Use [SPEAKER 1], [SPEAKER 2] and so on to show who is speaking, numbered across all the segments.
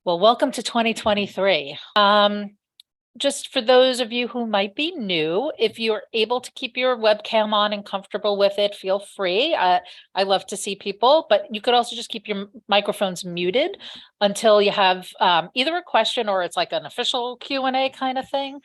[SPEAKER 1] Well, welcome to 2023. Just for those of you who might be new, if you're able to keep your webcam on and comfortable with it, feel free. I love to see people, but you could also just keep your microphones muted until you have either a question or it's like an official Q&A kind of thing.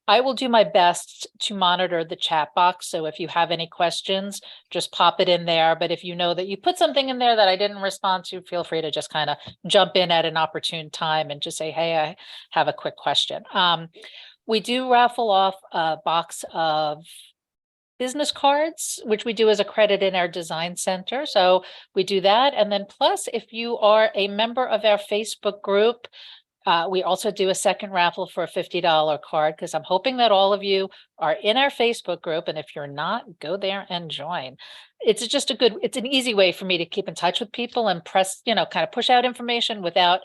[SPEAKER 1] I will do my best to monitor the chat box. So if you have any questions, just pop it in there. But if you know that you put something in there that I didn't respond to, feel free to just kind of jump in at an opportune time and just say, hey, I have a quick question. We do raffle off a box of business cards, which we do as a credit in our design center. So we do that. And then plus, if you are a member of our Facebook group, we also do a second raffle for a $50 card because I'm hoping that all of you are in our Facebook group. And if you're not, go there and join. It's just it's an easy way for me to keep in touch with people and kind of push out information without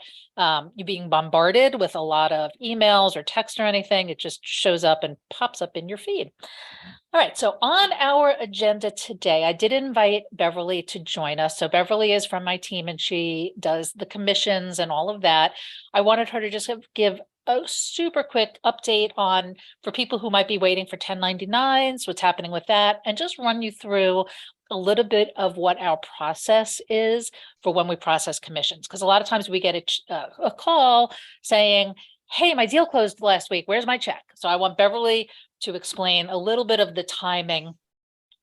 [SPEAKER 1] you being bombarded with a lot of emails or text or anything. It just shows up and pops up in your feed. All right, so on our agenda today, I did invite Beverly to join us. So Beverly is from my team and she does the commissions and all of that. I wanted her to just give a super quick update on for people who might be waiting for 1099s, what's happening with that, and just run you through a little bit of what our process is for when we process commissions. Because a lot of times we get a call saying, hey, my deal closed last week. Where's my check? So I want Beverly to explain a little bit of the timing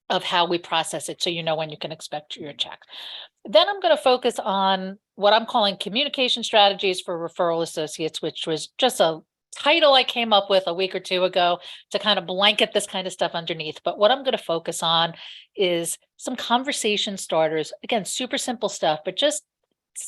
[SPEAKER 1] of how we process it so you know when you can expect your check. Then I'm going to focus on what I'm calling communication strategies for referral associates, which was just a title I came up with a week or two ago to kind of blanket this kind of stuff underneath. But what I'm going to focus on is some conversation starters. Again, super simple stuff, but just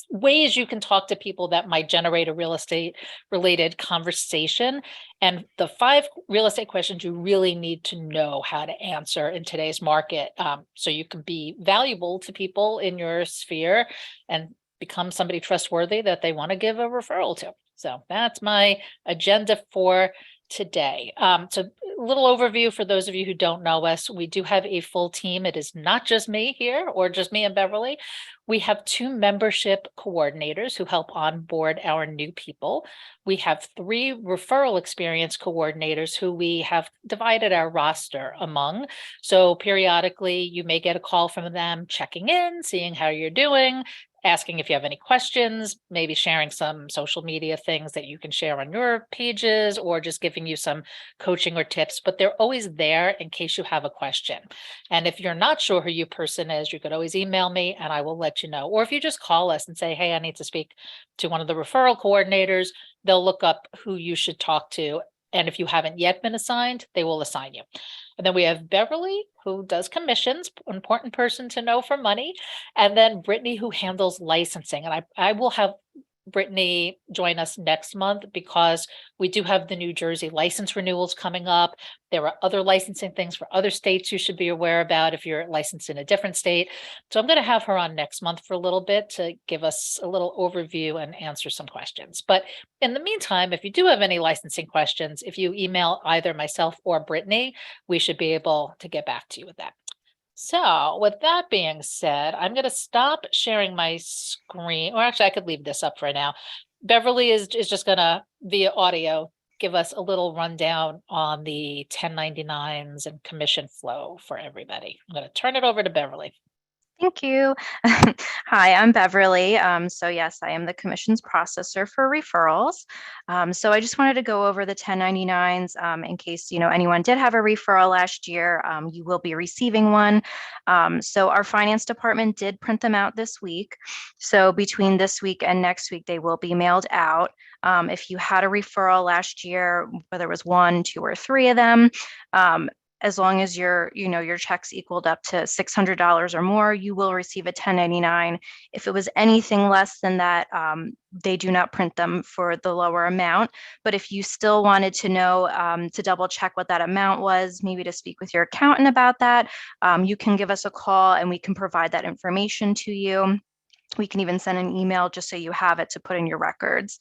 [SPEAKER 1] ways you can talk to people that might generate a real estate related conversation. And the 5 real estate questions you really need to know how to answer in today's market, so you can be valuable to people in your sphere and become somebody trustworthy that they want to give a referral to. So that's my agenda for today. So a little overview for those of you who don't know us. We do have a full team. It is not just me here or just me and Beverly. We have 2 membership coordinators who help onboard our new people. We have 3 referral experience coordinators who we have divided our roster among. So periodically you may get a call from them checking in, seeing how you're doing, asking if you have any questions, maybe sharing some social media things that you can share on your pages, or just giving you some coaching or tips, but they're always there in case you have a question. And if you're not sure who your person is, you could always email me and I will let you know. Or if you just call us and say, hey, I need to speak to one of the referral coordinators, they'll look up who you should talk to. And if you haven't yet been assigned, they will assign you. And then we have Beverly, who does commissions, important person to know for money. And then Brittany, who handles licensing. And I will have Brittany join us next month because we do have the New Jersey license renewals coming up. There are other licensing things for other states you should be aware about if you're licensed in a different state. So I'm going to have her on next month for a little bit to give us a little overview and answer some questions. But in the meantime, if you do have any licensing questions, if you email either myself or Brittany, we should be able to get back to you with that. So with that being said, I'm going to stop sharing my screen, or actually I could leave this up for now. Beverly is just going to, via audio, give us a little rundown on the 1099s and commission flow for everybody. I'm going to turn it over to Beverly.
[SPEAKER 2] Thank you. Hi, I'm Beverly. So yes, I am the commissions processor for referrals. So I just wanted to go over the 1099s in case anyone did have a referral last year. You will be receiving one. So our finance department did print them out this week. So between this week and next week, they will be mailed out. If you had a referral last year, whether it was 1, 2, or 3 of them, as long as your checks equaled up to $600 or more, you will receive a 1099. If it was anything less than that, they do not print them for the lower amount. But if you still wanted to know to double check what that amount was, maybe to speak with your accountant about that, you can give us a call and we can provide that information to you. We can even send an email just so you have it to put in your records.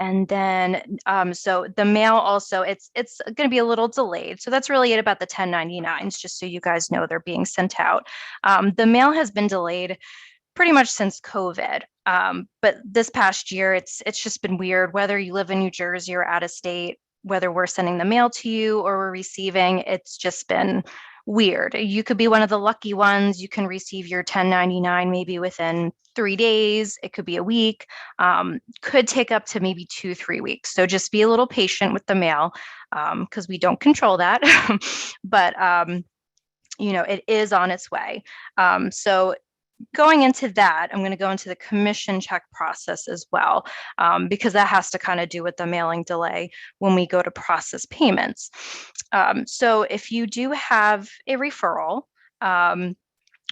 [SPEAKER 2] And then, so the mail also, it's going to be a little delayed. So that's really it about the 1099s, just so you guys know they're being sent out. The mail has been delayed pretty much since COVID. But this past year, it's just been weird, whether you live in New Jersey or out of state, whether we're sending the mail to you or we're receiving, it's just been weird. You could be one of the lucky ones. You can receive your 1099 maybe within 3 days. It could be a week. Could take up to maybe 2-3 weeks. So just be a little patient with the mail, because we don't control that. But it is on its way. So going into that, I'm going to go into the commission check process as well, because that has to kind of do with the mailing delay when we go to process payments. So if you do have a referral,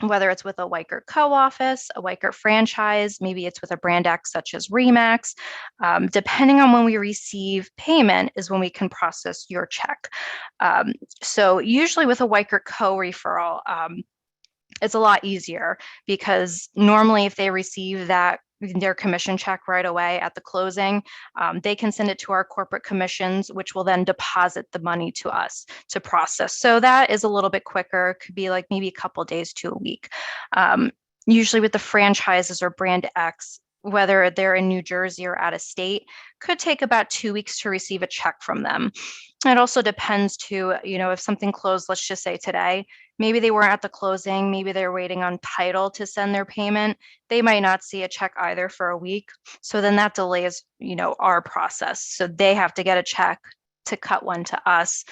[SPEAKER 2] whether it's with a Weichert co-office, a Weichert franchise, maybe it's with a brand X such as Remax, depending on when we receive payment is when we can process your check. So usually with a Weichert co-referral, it's a lot easier, because normally if they receive their commission check right away at the closing, they can send it to our corporate commissions, which will then deposit the money to us to process. So that is a little bit quicker. It could be like maybe a couple of days to a week. Usually with the franchises or brand X, whether they're in New Jersey or out of state, could take about 2 weeks to receive a check from them. It also depends too, if something closed, let's just say today, maybe they weren't at the closing, maybe they're waiting on title to send their payment. They might not see a check either for a week. So then that delays, our process. So they have to get a check to cut one to us.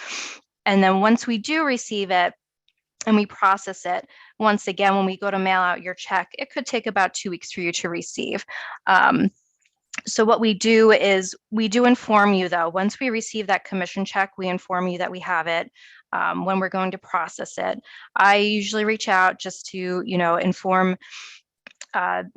[SPEAKER 2] And then once we do receive it and we process it, once again, when we go to mail out your check, it could take about 2 weeks for you to receive. So what we do is we do inform you, though, once we receive that commission check, we inform you that we have it when we're going to process it. I usually reach out just to, inform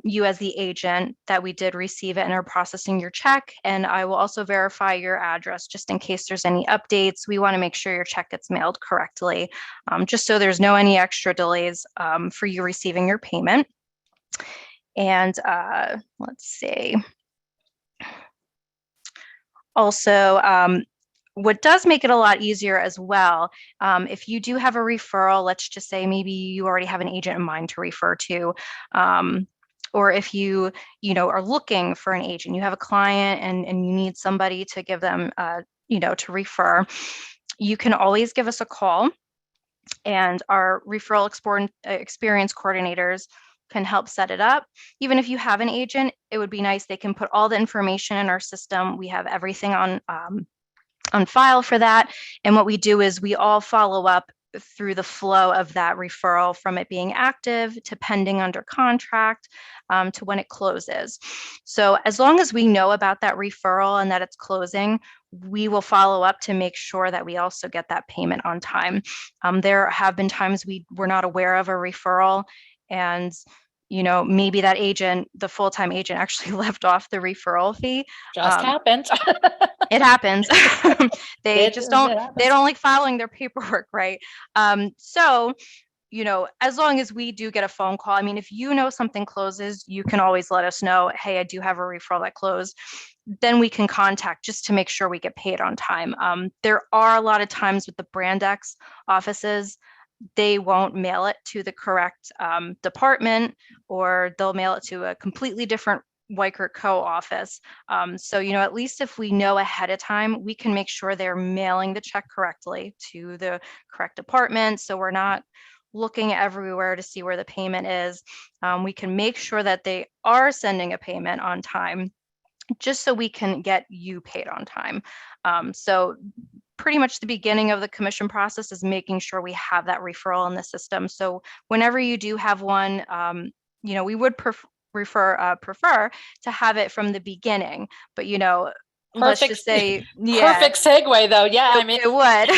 [SPEAKER 2] you as the agent that we did receive it and are processing your check. And I will also verify your address just in case there's any updates. We want to make sure your check gets mailed correctly, just so there's any extra delays for you receiving your payment. And let's see. Also, what does make it a lot easier as well, if you do have a referral, let's just say maybe you already have an agent in mind to refer to, or if you are looking for an agent, you have a client and you need somebody to give them, to refer, you can always give us a call, and our referral experience coordinators can help set it up. Even if you have an agent, it would be nice. They can put all the information in our system. We have everything on file for that. And what we do is we all follow up through the flow of that referral, from it being active to pending under contract, to when it closes. So as long as we know about that referral and that it's closing, we will follow up to make sure that we also get that payment on time. There have been times we were not aware of a referral, and maybe that agent, the full-time agent, actually left off the referral fee.
[SPEAKER 1] Just happened.
[SPEAKER 2] It happens. They
[SPEAKER 1] It
[SPEAKER 2] don't like filing their paperwork, right? So, as long as we do get a phone call, I mean, if something closes, you can always let us know, hey, I do have a referral that closed. Then we can contact just to make sure we get paid on time. There are a lot of times with the brand X offices, they won't mail it to the correct department, or they'll mail it to a completely different Weichert co-office. So, at least if we know ahead of time, we can make sure they're mailing the check correctly to the correct department. So we're not looking everywhere to see where the payment is. We can make sure that they are sending a payment on time, just so we can get you paid on time. So pretty much the beginning of the commission process is making sure we have that referral in the system. So whenever you do have one, we would prefer to have it from the beginning, but let's just say,
[SPEAKER 1] perfect segue though. Yeah, I mean,
[SPEAKER 2] it would.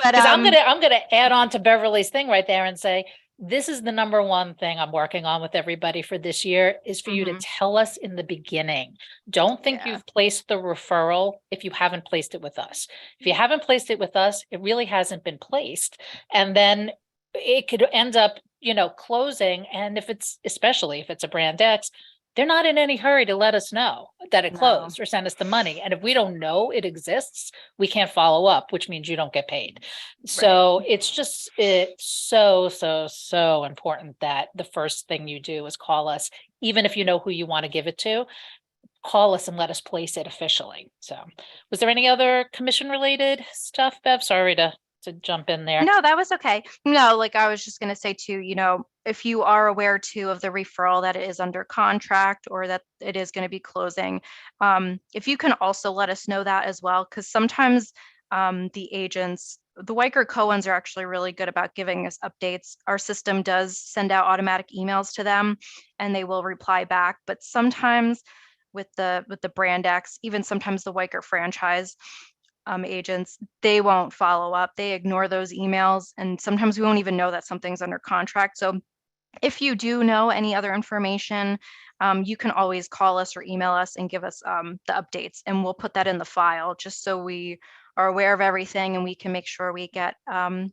[SPEAKER 1] But I'm gonna add on to Beverly's thing right there and say, this is the number one thing I'm working on with everybody for this year, is for you to tell us in the beginning. Don't think you've placed the referral if you haven't placed it with us. If you haven't placed it with us, it really hasn't been placed. And then it could end up, closing. And especially if it's a brand X, they're not in any hurry to let us know that it
[SPEAKER 2] No.
[SPEAKER 1] closed or send us the money. And if we don't know it exists, we can't follow up, which means you don't get paid. So it's so important that the first thing you do is call us, even if you know who you want to give it to, call us and let us place it officially. So was there any other commission related stuff, Bev? Sorry to jump in there.
[SPEAKER 2] No, that was okay. No, like I was just going to say too, if you are aware too of the referral that it is under contract or that it is going to be closing, if you can also let us know that as well, because sometimes the agents, the Weichert co-ones are actually really good about giving us updates. Our system does send out automatic emails to them and they will reply back, but sometimes with the brand X, even sometimes the Weichert franchise agents, they won't follow up. They ignore those emails. And sometimes we won't even know that something's under contract. So if you do know any other information, you can always call us or email us and give us the updates, and we'll put that in the file just so we are aware of everything and we can make sure we get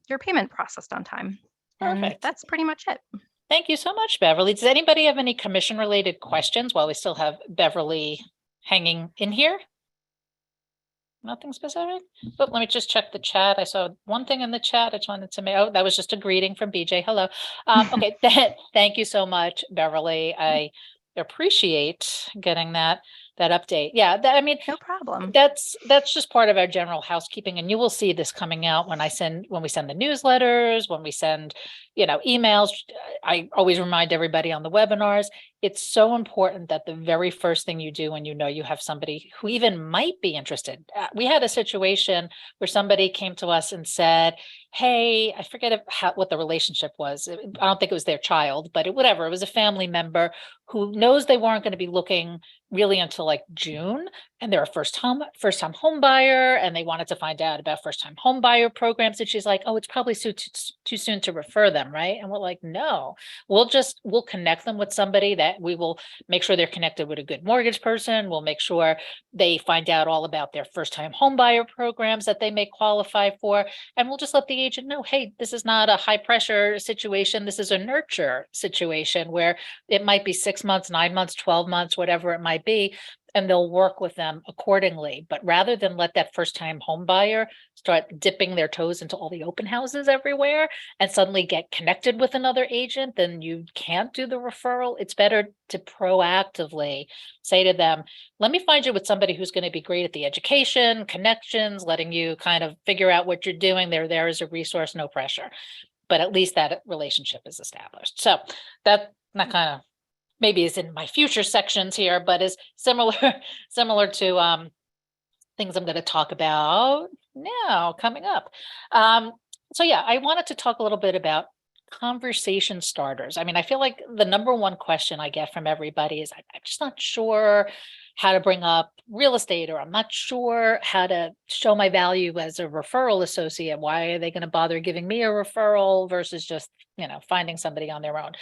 [SPEAKER 2] your payment processed on time. And
[SPEAKER 1] Perfect.
[SPEAKER 2] that's pretty much it.
[SPEAKER 1] Thank you so much, Beverly. Does anybody have any commission related questions while we still have Beverly hanging in here? Nothing specific, but let me just check the chat. I saw one thing in the chat. I just wanted to make, oh, that was just a greeting from BJ. Hello. Okay. Thank you so much, Beverly. I appreciate getting that update. Yeah. I mean,
[SPEAKER 2] No problem.
[SPEAKER 1] that's just part of our general housekeeping. And you will see this coming out when we send the newsletters, when we send, emails. I always remind everybody on the webinars, it's so important that the very first thing you do when you know you have somebody who even might be interested. We had a situation where somebody came to us and said, hey, I forget what the relationship was. I don't think it was their child, but it was a family member who knows they weren't going to be looking really until like June, and they're a first time home buyer, and they wanted to find out about first time home buyer programs. And she's like, oh, it's probably too soon to refer them, right? And we're like, no, we'll connect them with somebody that we will make sure they're connected with a good mortgage person. We'll make sure they find out all about their first time home buyer programs that they may qualify for. And we'll just let the agent know, hey, this is not a high pressure situation. This is a nurture situation where it might be 6 months, 9 months, 12 months, whatever it might be, and they'll work with them accordingly. But rather than let that first time home buyer start dipping their toes into all the open houses everywhere and suddenly get connected with another agent, then you can't do the referral. It's better to proactively say to them, let me find you with somebody who's going to be great at the education, connections, letting you kind of figure out what you're doing. They're there as a resource, no pressure. But at least that relationship is established. So that kind of maybe is in my future sections here, but is similar to things I'm going to talk about now coming up. So yeah, I wanted to talk a little bit about conversation starters. I mean, I feel like the number one question I get from everybody is, I'm just not sure how to bring up real estate, or I'm not sure how to show my value as a referral associate. Why are they going to bother giving me a referral versus just, finding somebody on their own?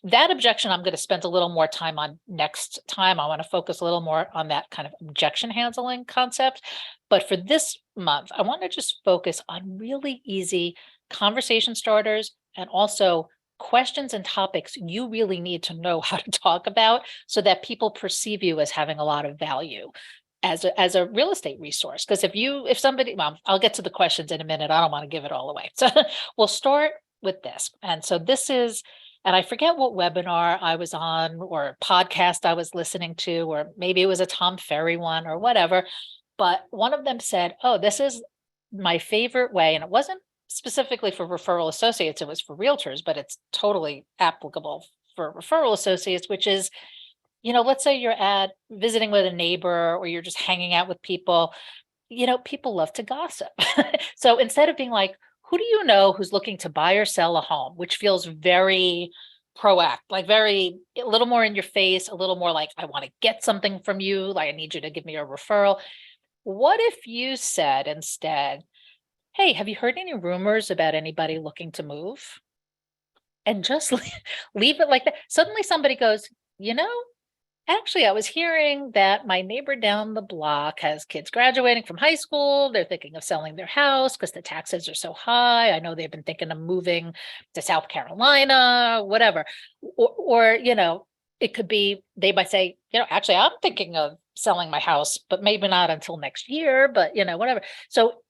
[SPEAKER 1] That objection, I'm going to spend a little more time on next time. I want to focus a little more on that kind of objection handling concept. But for this month, I want to just focus on really easy conversation starters and also questions and topics you really need to know how to talk about so that people perceive you as having a lot of value as a real estate resource. Because if somebody, well, I'll get to the questions in a minute. I don't want to give it all away. So we'll start with this. And so this is, and I forget what webinar I was on or podcast I was listening to, or maybe it was a Tom Ferry one or whatever. But one of them said, oh, this is my favorite way. And it wasn't specifically for referral associates, it was for realtors, but it's totally applicable for referral associates, which is, let's say you're visiting with a neighbor or you're just hanging out with people, people love to gossip. So instead of being like, who do you know who's looking to buy or sell a home, which feels very proactive, like a little more in your face, a little more like, I want to get something from you, like I need you to give me a referral. What if you said instead, hey, have you heard any rumors about anybody looking to move? And just leave it like that. Suddenly somebody goes, actually, I was hearing that my neighbor down the block has kids graduating from high school. They're thinking of selling their house because the taxes are so high. I know they've been thinking of moving to South Carolina, whatever. Or it could be, they might say, actually, I'm thinking of selling my house, but maybe not until next year, but whatever. So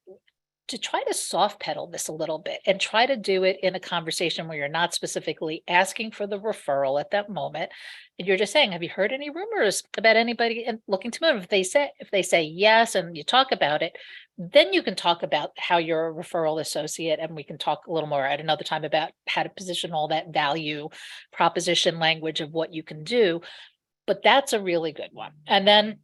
[SPEAKER 1] to try to soft pedal this a little bit and try to do it in a conversation where you're not specifically asking for the referral at that moment. And you're just saying, have you heard any rumors about anybody looking to move? If they say yes, and you talk about it, then you can talk about how you're a referral associate. And we can talk a little more at another time about how to position all that value proposition language of what you can do. But that's a really good one. And then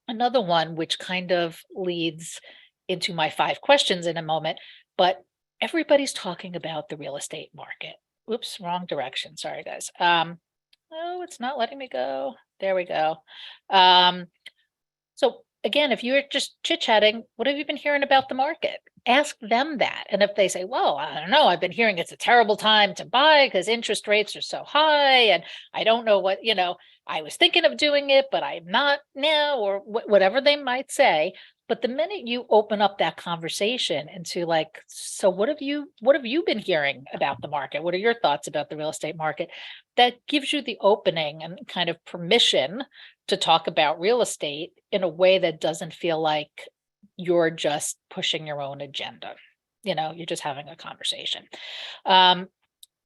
[SPEAKER 1] another one, which kind of leads into my 5 questions in a moment, but everybody's talking about the real estate market. Oops, wrong direction. Sorry, guys. Oh, it's not letting me go. There we go. So again, if you're just chit-chatting, what have you been hearing about the market? Ask them that. And if they say, well, I don't know, I've been hearing it's a terrible time to buy because interest rates are so high and I don't know what, I was thinking of doing it, but I'm not now, or whatever they might say. But the minute you open up that conversation into like, so what have you been hearing about the market? What are your thoughts about the real estate market? That gives you the opening and kind of permission to talk about real estate in a way that doesn't feel like you're just pushing your own agenda. You're just having a conversation.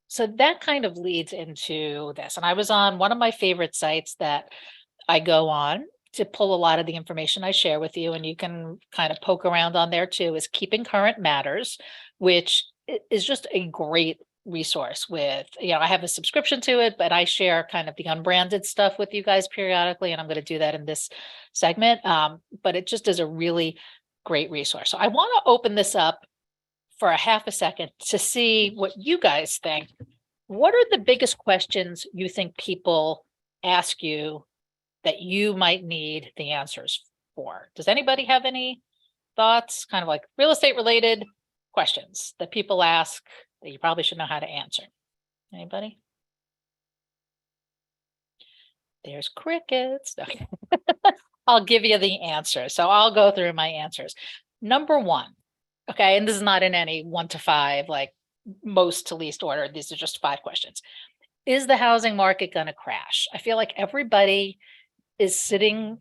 [SPEAKER 1] So that kind of leads into this. And I was on one of my favorite sites that I go on to pull a lot of the information I share with you, and you can kind of poke around on there too, is Keeping Current Matters, which is just a great resource with, I have a subscription to it, but I share kind of the unbranded stuff with you guys periodically, and I'm going to do that in this segment. But it just is a really great resource. So I want to open this up for a half a second to see what you guys think. What are the biggest questions you think people ask you that you might need the answers for? Does anybody have any thoughts, kind of like real estate related questions that people ask that you probably should know how to answer? Anybody? There's crickets. Okay. I'll give you the answer. So I'll go through my answers. Number 1. Okay. And this is not in any 1 to 5, like most to least order. These are just 5 questions. Is the housing market going to crash? I feel like everybody is sitting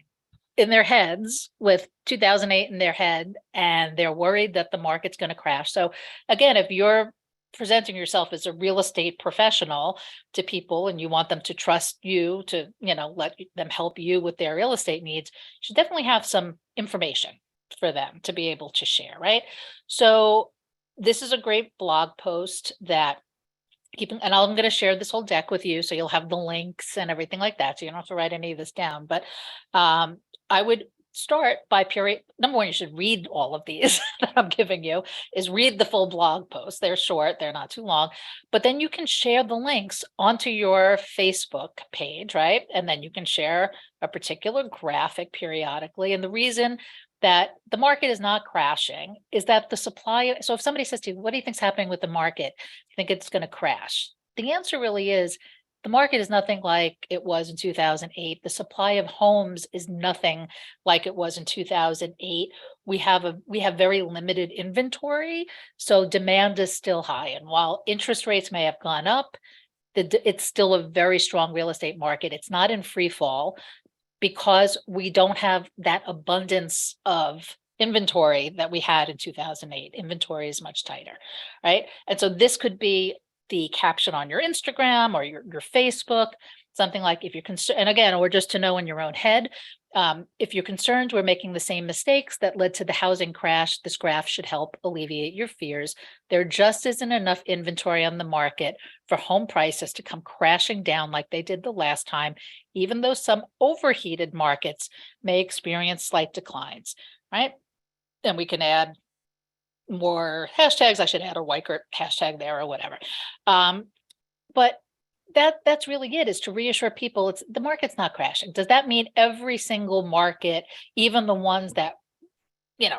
[SPEAKER 1] in their heads with 2008 in their head, and they're worried that the market's going to crash. So again, if you're presenting yourself as a real estate professional to people and you want them to trust you to, let them help you with their real estate needs, you should definitely have some information for them to be able to share, right? So this is a great blog post that and I'm going to share this whole deck with you, so you'll have the links and everything like that, so you don't have to write any of this down. But I would start by number 1, you should read all of these that I'm giving you, is read the full blog post. They're short, they're not too long, but then you can share the links onto your Facebook page, right? And then you can share a particular graphic periodically. And the reason that the market is not crashing is that the supply. So if somebody says to you, what do you think's happening with the market? You think it's going to crash? The answer really is the market is nothing like it was in 2008. The supply of homes is nothing like it was in 2008. We have very limited inventory, so demand is still high. And while interest rates may have gone up, it's still a very strong real estate market. It's not in free fall, because we don't have that abundance of inventory that we had in 2008. Inventory is much tighter, right? And so this could be the caption on your Instagram or your Facebook, something like, if you're concerned, and again, or just to know in your own head, if you're concerned we're making the same mistakes that led to the housing crash, this graph should help alleviate your fears. There just isn't enough inventory on the market for home prices to come crashing down like they did the last time, even though some overheated markets may experience slight declines, right? And we can add more hashtags. I should add a Weichert hashtag there or whatever. But that's really it, is to reassure people the market's not crashing. Does that mean every single market, even the ones that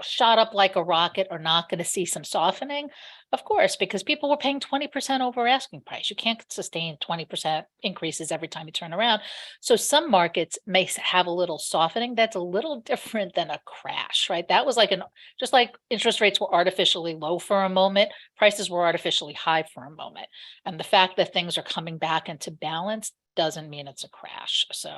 [SPEAKER 1] shot up like a rocket, are not going to see some softening? Of course, because people were paying 20% over asking price. You can't sustain 20% increases every time you turn around. So some markets may have a little softening. That's a little different than a crash, right? That was just like interest rates were artificially low for a moment, prices were artificially high for a moment. And the fact that things are coming back into balance, doesn't mean it's a crash. So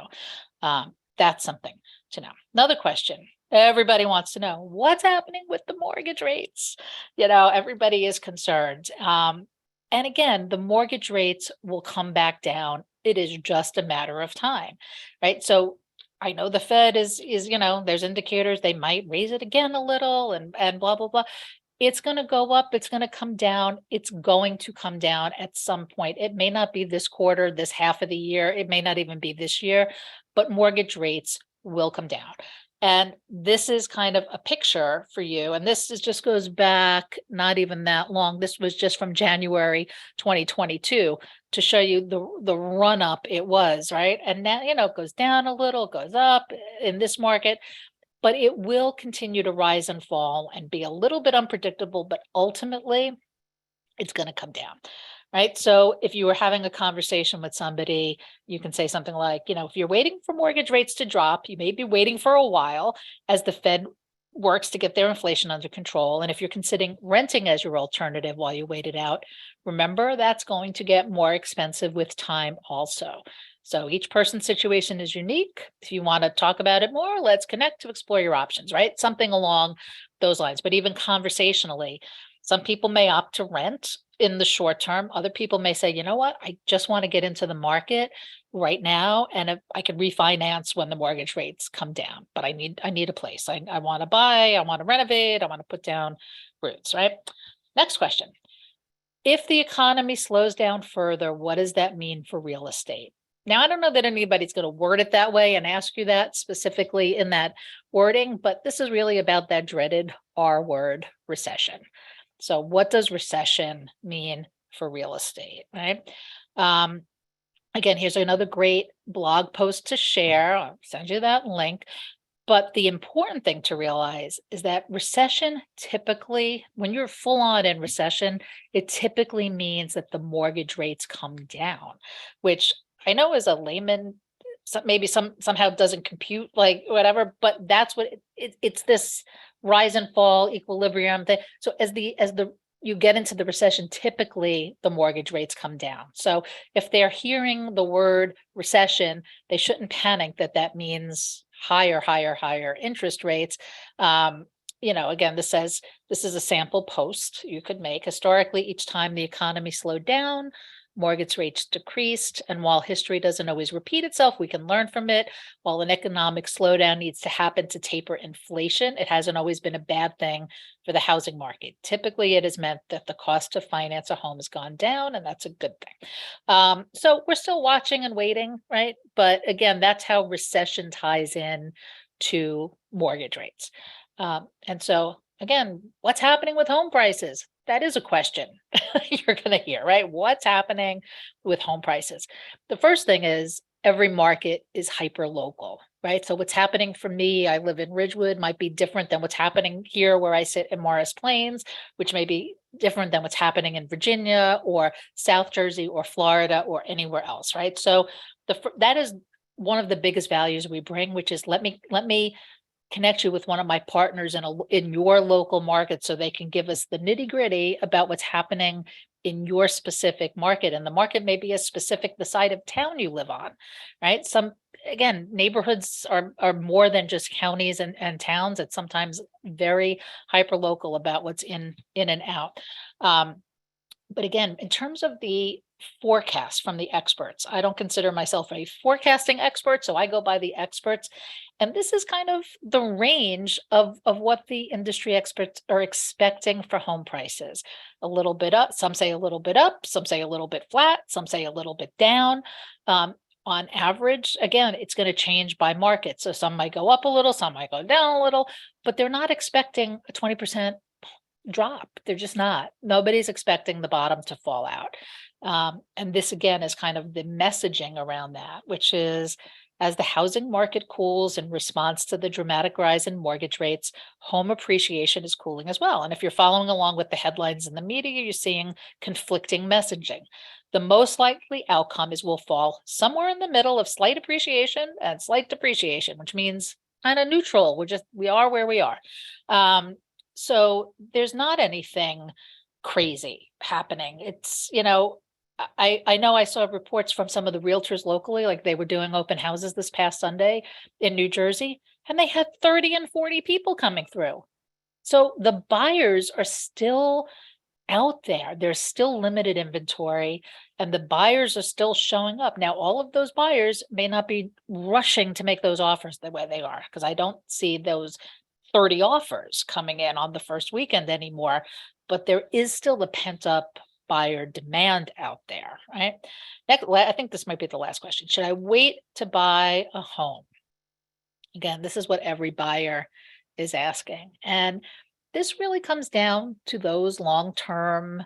[SPEAKER 1] that's something to know. Another question. Everybody wants to know what's happening with the mortgage rates. Everybody is concerned. And again, the mortgage rates will come back down. It is just a matter of time, right? So I know the Fed is, there's indicators they might raise it again a little and blah, blah, blah. It's going to go up. It's going to come down. It's going to come down at some point. It may not be this quarter, this half of the year. It may not even be this year, but mortgage rates will come down. And this is kind of a picture for you. And this just goes back not even that long. This was just from January 2022 to show you the run up it was, right? And now, it goes down a little, goes up in this market, but it will continue to rise and fall and be a little bit unpredictable, but ultimately it's going to come down. Right. So if you were having a conversation with somebody, you can say something like, if you're waiting for mortgage rates to drop, you may be waiting for a while as the Fed works to get their inflation under control. And if you're considering renting as your alternative while you wait it out, remember that's going to get more expensive with time also. So each person's situation is unique. If you want to talk about it more, let's connect to explore your options, right? Something along those lines. But even conversationally, some people may opt to rent in the short term. Other people may say, you know what, I just want to get into the market right now. And if I could refinance when the mortgage rates come down, but I need a place. I want to buy, I want to renovate, I want to put down roots, right? Next question. If the economy slows down further, what does that mean for real estate? Now, I don't know that anybody's going to word it that way and ask you that specifically in that wording, but this is really about that dreaded R word, recession. So what does recession mean for real estate, right? Again, here's another great blog post to share. I'll send you that link. But the important thing to realize is that recession typically, when you're full on in recession, it typically means that the mortgage rates come down, which I know as a layman, maybe somehow doesn't compute like whatever, but that's what it's this rise and fall equilibrium thing. So as you get into the recession, typically the mortgage rates come down. So if they're hearing the word recession, they shouldn't panic that means higher interest rates. Again, this is a sample post you could make. Historically, each time the economy slowed down, mortgage rates decreased. And while history doesn't always repeat itself, we can learn from it. While an economic slowdown needs to happen to taper inflation, it hasn't always been a bad thing for the housing market. Typically, it has meant that the cost to finance a home has gone down, and that's a good thing. So we're still watching and waiting, right? But again, that's how recession ties in to mortgage rates. And so again, what's happening with home prices? That is a question you're going to hear, right? What's happening with home prices? The first thing is every market is hyper local, right? So what's happening for me, I live in Ridgewood, might be different than what's happening here where I sit in Morris Plains, which may be different than what's happening in Virginia or South Jersey or Florida or anywhere else, right? So that is one of the biggest values we bring, which is let me connect you with one of my partners in your local market so they can give us the nitty gritty about what's happening in your specific market. And the market may be as specific the side of town you live on, right? Again, neighborhoods are more than just counties and towns. It's sometimes very hyper local about what's in and out. But again, in terms of the forecast from the experts, I don't consider myself a forecasting expert, so I go by the experts. And this is kind of the range of what the industry experts are expecting for home prices. A little bit up, some say a little bit up, some say a little bit flat, some say a little bit down. On average, again, it's going to change by market. So some might go up a little, some might go down a little, but they're not expecting a 20% drop. They're just not. Nobody's expecting the bottom to fall out. And this again is kind of the messaging around that, which is as the housing market cools in response to the dramatic rise in mortgage rates, home appreciation is cooling as well. And if you're following along with the headlines in the media, you're seeing conflicting messaging. The most likely outcome is we'll fall somewhere in the middle of slight appreciation and slight depreciation, which means kind of neutral. We are where we are. So there's not anything crazy happening. It's, I know I saw reports from some of the realtors locally, like they were doing open houses this past Sunday in New Jersey, and they had 30 and 40 people coming through. So the buyers are still out there. There's still limited inventory and the buyers are still showing up. Now, all of those buyers may not be rushing to make those offers the way they are, because I don't see those 30 offers coming in on the first weekend anymore, but there is still the pent up buyer demand out there, right? Next, I think this might be the last question. Should I wait to buy a home? Again, this is what every buyer is asking. And this really comes down to those long-term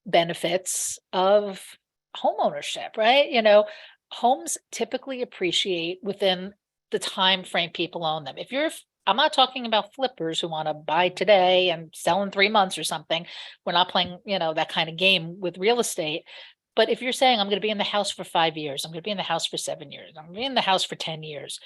[SPEAKER 1] benefits of homeownership, right? Homes typically appreciate within the time frame people own them. I'm not talking about flippers who want to buy today and sell in 3 months or something. We're not playing, that kind of game with real estate. But if you're saying I'm going to be in the house for 5 years, I'm going to be in the house for 7 years, I'm going to be in the house for 10 years,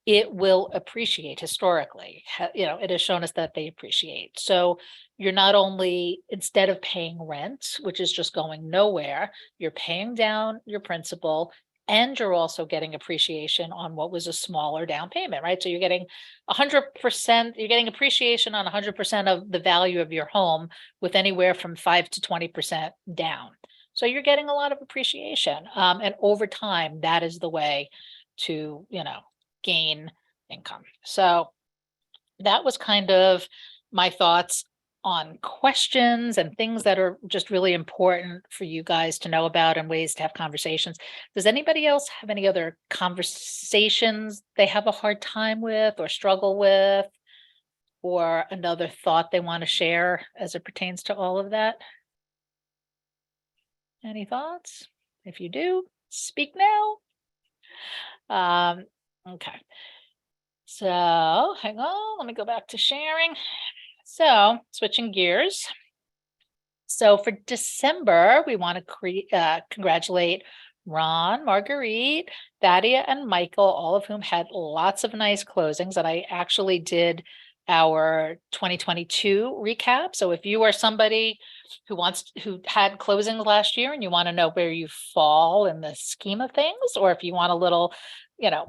[SPEAKER 1] it will appreciate historically. It has shown us that they appreciate. So you're not only, instead of paying rent, which is just going nowhere, you're paying down your principal and you're also getting appreciation on what was a smaller down payment, right? So you're getting 100%, you're getting appreciation on 100% of the value of your home with anywhere from 5 to 20% down. So you're getting a lot of appreciation. And over time, that is the way to, gain income. So that was kind of my thoughts on questions and things that are just really important for you guys to know about and ways to have conversations. Does anybody else have any other conversations they have a hard time with or struggle with, or another thought they want to share as it pertains to all of that? Any thoughts? If you do, speak now. Okay. So hang on, let me go back to sharing. So switching gears. So for December, we want to congratulate Ron, Marguerite, Thaddeus, and Michael, all of whom had lots of nice closings. And I actually did our 2022 recap. So if you are somebody who had closings last year and you want to know where you fall in the scheme of things, or if you want a little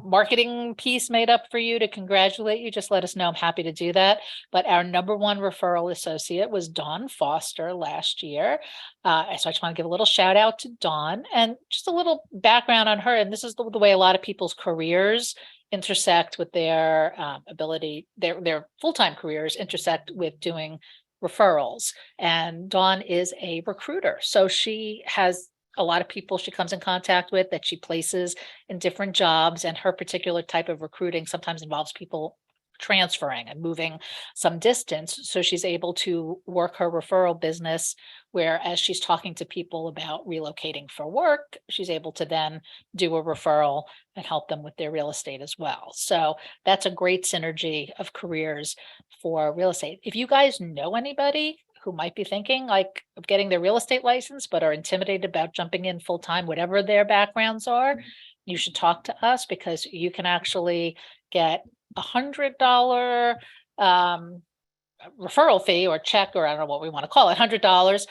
[SPEAKER 1] marketing piece made up for you to congratulate you, just let us know. I'm happy to do that. But our number one referral associate was Dawn Foster last year. So I just want to give a little shout out to Dawn and just a little background on her. And this is the way a lot of people's careers intersect with their ability, their full-time careers intersect with doing referrals. And Dawn is a recruiter. So she has a lot of people she comes in contact with that she places in different jobs, and her particular type of recruiting sometimes involves people transferring and moving some distance. So she's able to work her referral business where, as she's talking to people about relocating for work, she's able to then do a referral and help them with their real estate as well. So that's a great synergy of careers for real estate. If you guys know anybody who might be thinking like of getting their real estate license, but are intimidated about jumping in full time, whatever their backgrounds are, you should talk to us, because you can actually get $100 referral fee or check, or I don't know what we want to call it, $100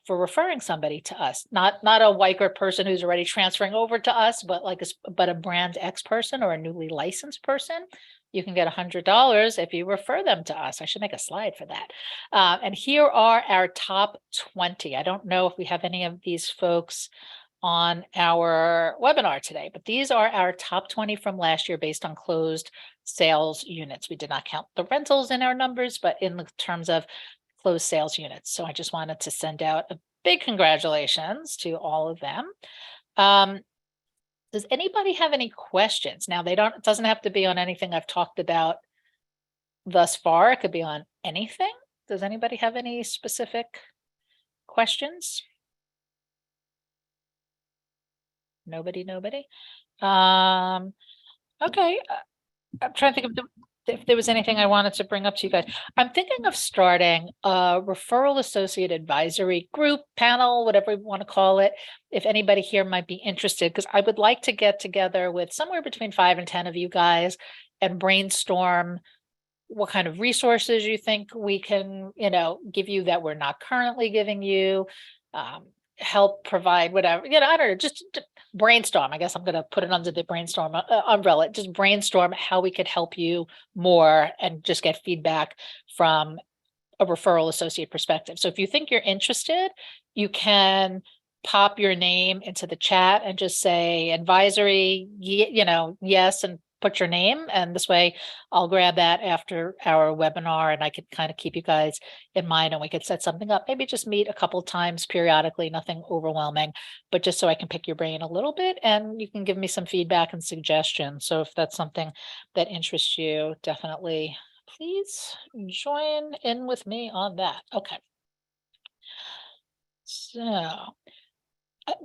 [SPEAKER 1] for referring somebody to us. Not a Weichert person who's already transferring over to us, but but a brand X person or a newly licensed person. You can get $100 if you refer them to us. I should make a slide for that. And here are our top 20. I don't know if we have any of these folks on our webinar today, but these are our top 20 from last year based on closed sales units. We did not count the rentals in our numbers, but in the terms of closed sales units. So I just wanted to send out a big congratulations to all of them. Does anybody have any questions? Now, it doesn't have to be on anything I've talked about thus far. It could be on anything. Does anybody have any specific questions? Nobody. Okay. I'm trying to think if there was anything I wanted to bring up to you guys. I'm thinking of starting a referral associate advisory group, panel, whatever you want to call it, if anybody here might be interested, because I would like to get together with somewhere between 5 and 10 of you guys and brainstorm what kind of resources you think we can, give you that we're not currently giving you. help provide whatever, I don't know, just brainstorm. I guess I'm going to put it under the brainstorm umbrella. Just brainstorm how we could help you more and just get feedback from a referral associate perspective. So if you think you're interested, you can pop your name into the chat and just say advisory, yes, and put your name. And this way I'll grab that after our webinar and I could kind of keep you guys in mind and we could set something up. Maybe just meet a couple times periodically, nothing overwhelming, but just so I can pick your brain a little bit and you can give me some feedback and suggestions. So if that's something that interests you, definitely please join in with me on that. Okay. So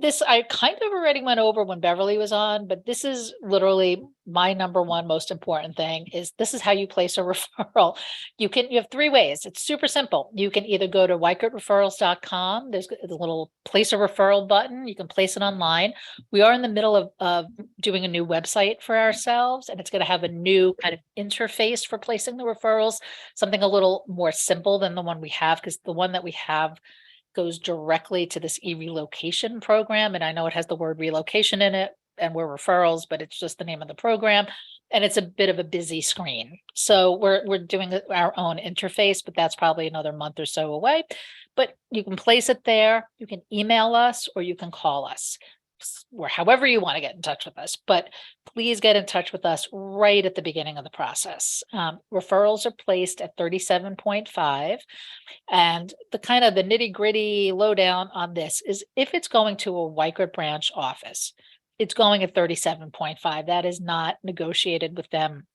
[SPEAKER 1] this I kind of already went over when Beverly was on, but this is literally my number one most important thing is this is how you place a referral. You have three ways. It's super simple. You can either go to weichertreferrals.com. There's a little place a referral button. You can place it online. We are in the middle of doing a new website for ourselves, and it's going to have a new kind of interface for placing the referrals, something a little more simple than the one we have, because the one that we have goes directly to this e-relocation program. And I know it has the word relocation in it and we're referrals, but it's just the name of the program. And it's a bit of a busy screen. So we're doing our own interface, but that's probably another month or so away. But you can place it there. You can email us or you can call us or however you want to get in touch with us. But please get in touch with us right at the beginning of the process. Referrals are placed at 37.5. And the kind of the nitty gritty lowdown on this is if it's going to a Weichert branch office, it's going at 37.5. That is not negotiated with them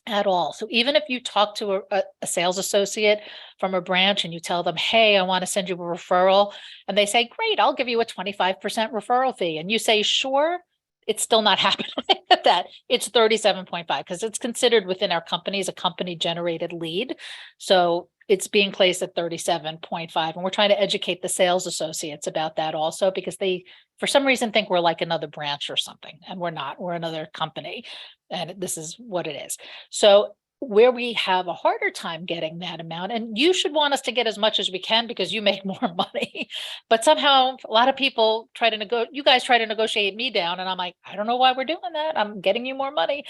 [SPEAKER 1] at all. So even if you talk to a sales associate from a branch and you tell them, hey, I want to send you a referral, and they say, great, I'll give you a 25% referral fee. And you say, sure, it's still not happening at that. It's 37.5 because it's considered within our company as a company generated lead. So it's being placed at 37.5. And we're trying to educate the sales associates about that also because they, for some reason, think we're like another branch or something. And we're not, we're another company. And this is what it is. So where we have a harder time getting that amount, and you should want us to get as much as we can because you make more money. But somehow a lot of people try to you guys try to negotiate me down. And I'm like, I don't know why we're doing that. I'm getting you more money.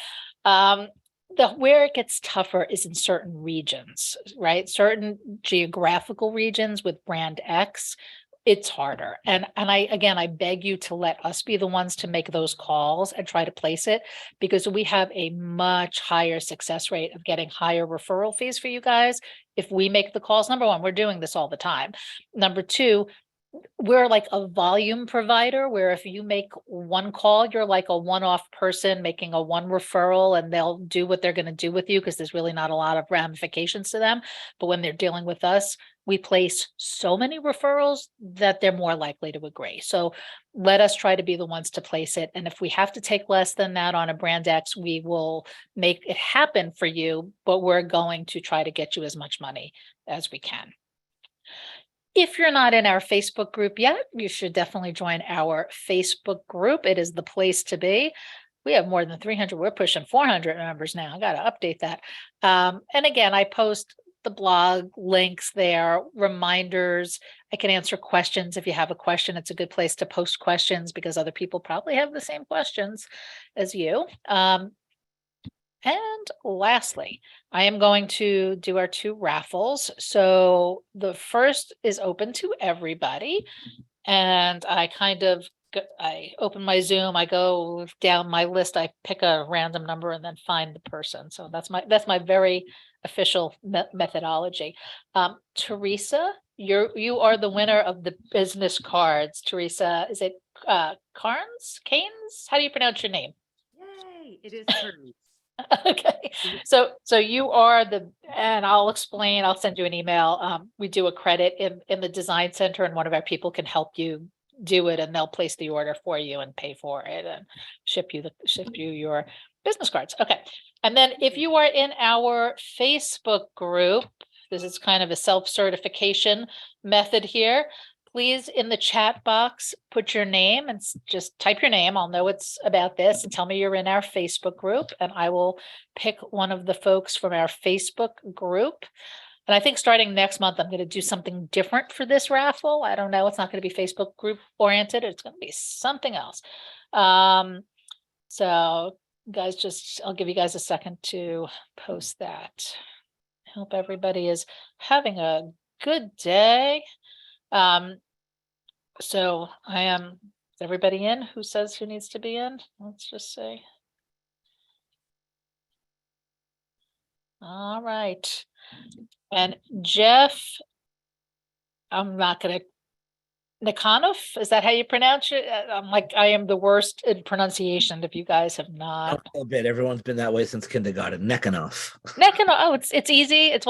[SPEAKER 1] Where it gets tougher is in certain regions, right? Certain geographical regions with brand X, it's harder. And I beg you to let us be the ones to make those calls and try to place it because we have a much higher success rate of getting higher referral fees for you guys. If we make the calls, number one, we're doing this all the time. Number two, we're like a volume provider where if you make one call, you're like a one-off person making a one referral and they'll do what they're going to do with you because there's really not a lot of ramifications to them. But when they're dealing with us, we place so many referrals that they're more likely to agree. So let us try to be the ones to place it. And if we have to take less than that on a brand X, we will make it happen for you, but we're going to try to get you as much money as we can. If you're not in our Facebook group yet, you should definitely join our Facebook group. It is the place to be. We have more than 300. We're pushing 400 members now. I got to update that. And again, I post the blog links there, reminders. I can answer questions. If you have a question, it's a good place to post questions because other people probably have the same questions as you. And lastly, I am going to do our two raffles. So the first is open to everybody. And I open my Zoom, I go down my list, I pick a random number and then find the person. So that's my very official methodology. Teresa, you are the winner of the business cards. Teresa, is it Cairns? How do you pronounce your name?
[SPEAKER 3] Yay, it is Cairns.
[SPEAKER 1] Okay, so you are and I'll send you an email. We do a credit in the design center and one of our people can help you do it and they'll place the order for you and pay for it and ship you your business cards. Okay. And then if you are in our Facebook group, this is kind of a self-certification method here. Please, in the chat box, put your name and just type your name. I'll know it's about this and tell me you're in our Facebook group and I will pick one of the folks from our Facebook group And I think starting next month, I'm going to do something different for this raffle. I don't know. It's not going to be Facebook group oriented. It's going to be something else. So guys, I'll give you guys a second to post that. Hope everybody is having a good day. So is everybody in? Who says who needs to be in? Let's just say. All right. And Jeff, I'm not going to, Nikonov, is that how you pronounce it? I'm like, I am the worst in pronunciation if you guys have not.
[SPEAKER 4] A bit. Everyone's been that way since kindergarten. Neck enough.
[SPEAKER 1] Oh, it's easy. It's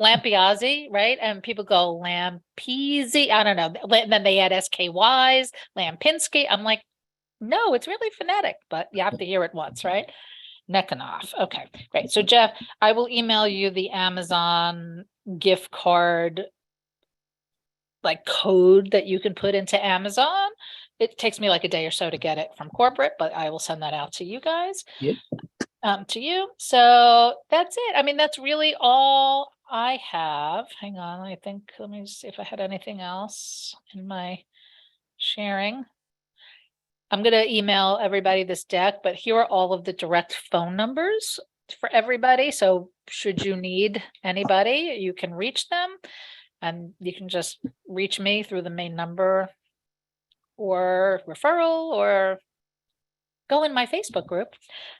[SPEAKER 1] Lampiazzi, right? And people go Lampezi. I don't know. And then they add SKYs, Lampinski. I'm like, no, it's really phonetic, but you have to hear it once, right? Nekanoff. Okay, great. So Jeff, I will email you the Amazon gift card like code that you can put into Amazon. It takes me like a day or so to get it from corporate, but I will send that out to you guys.
[SPEAKER 4] Yep.
[SPEAKER 1] To you. So that's it. I mean, that's really all I have. Hang on, let me see if I had anything else in my sharing. I'm going to email everybody this deck, but here are all of the direct phone numbers for everybody. So should you need anybody, you can reach them and you can just reach me through the main number or referral or go in my Facebook group.